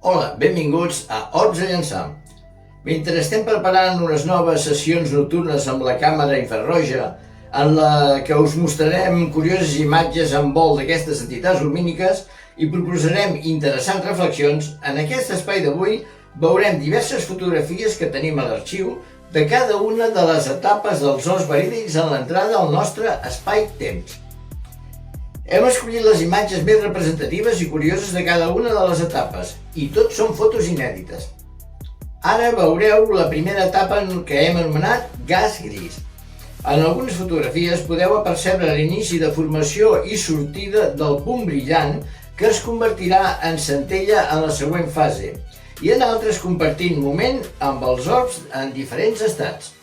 Hola, benvinguts a Orbs a llançar. Mentre estem preparant unes noves sessions nocturnes amb la càmera infraroja, en la que us mostrarem curioses imatges en vol d'aquestes entitats lumíniques i proposarem interessants reflexions, en aquest espai d'avui veurem diverses fotografies que tenim a l'arxiu de cada una de les etapes dels orbs verídics en l'entrada al nostre espai-temps. Hem escollit les imatges més representatives i curioses de cada una de les etapes, i tots són fotos inèdites. Ara veureu la primera etapa que hem anomenat gas gris. En algunes fotografies podeu apercebre l'inici de formació i sortida del punt brillant que es convertirà en centella en la següent fase, i en altres compartint moment amb els orbs en diferents estats.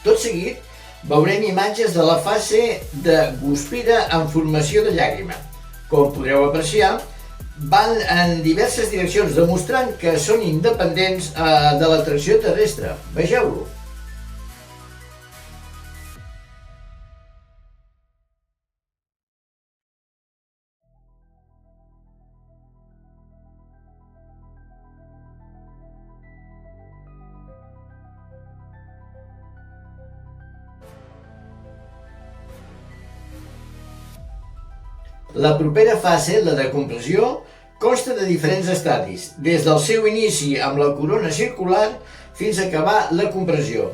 Tot seguit, veurem imatges de la fase de guspira en formació de llàgrima. Com podreu apreciar, van en diverses direccions, demostrant que són independents de l'atracció terrestre. Vegeu-lo. La propera fase, la de compressió, consta de diferents estadis, des del seu inici amb la corona circular fins a acabar la compressió.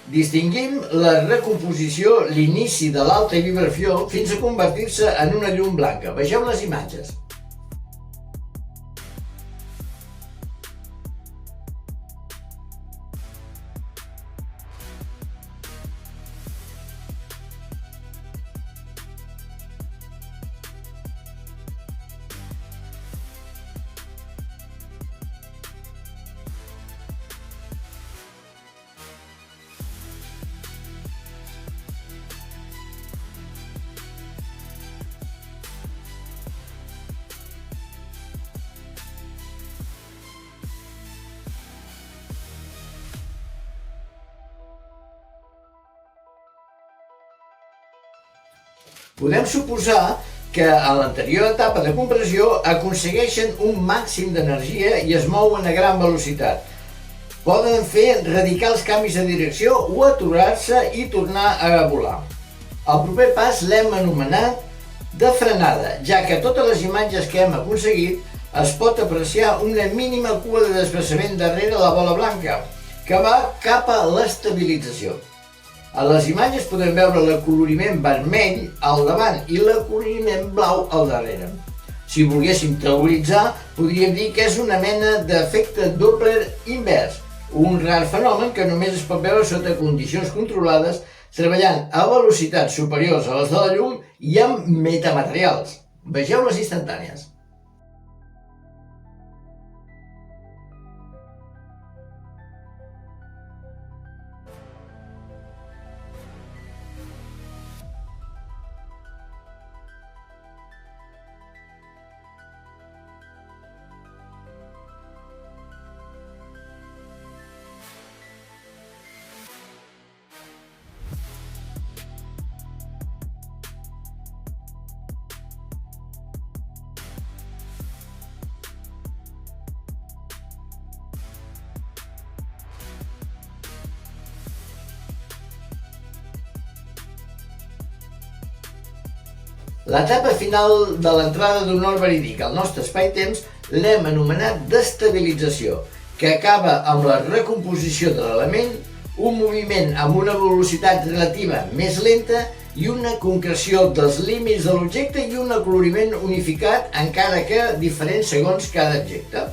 Distingim la recomposició, l'inici de l'alta vibració fins a convertir-se en una llum blanca. Vegeu les imatges. Podem suposar que en l'anterior etapa de compressió aconsegueixen un màxim d'energia i es mouen a gran velocitat. Poden fer radicals canvis de direcció o aturar-se i tornar a volar. El proper pas l'hem anomenat de frenada, ja que a totes les imatges que hem aconseguit es pot apreciar una mínima cua de desplaçament darrere la bola blanca, que va cap a l'estabilització. A les imatges podem veure l'acoloriment vermell al davant i l'acoloriment blau al darrere. Si volguéssim teoritzar, podríem dir que és una mena d'efecte Doppler invers, un rar fenomen que només es pot veure sota condicions controlades, treballant a velocitats superiors a les de la llum i amb metamaterials. Vegeu les instantànies. L'etapa final de l'entrada d'un orb verídic al nostre espai-temps l'hem anomenat d'estabilització, que acaba amb la recomposició de l'element, un moviment amb una velocitat relativa més lenta i una concreció dels límits de l'objecte i un acoloriment unificat, encara que diferent segons cada objecte.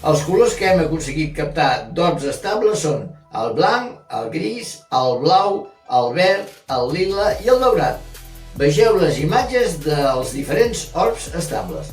Els colors que hem aconseguit captar d'orbs estables són el blanc, el gris, el blau, el verd, el lila i el daurat. Vegeu les imatges dels diferents orbs estables.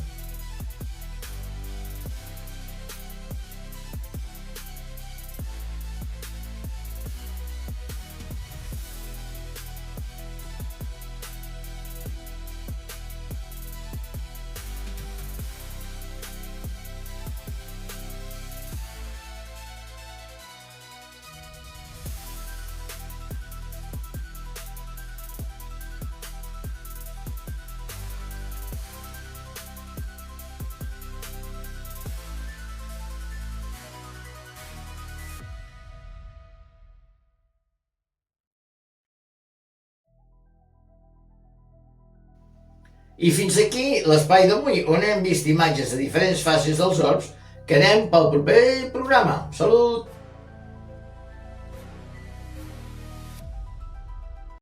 I fins aquí l'espai d'avui, on hem vist imatges de diferents fases dels orbs que anem pel proper programa. Salut!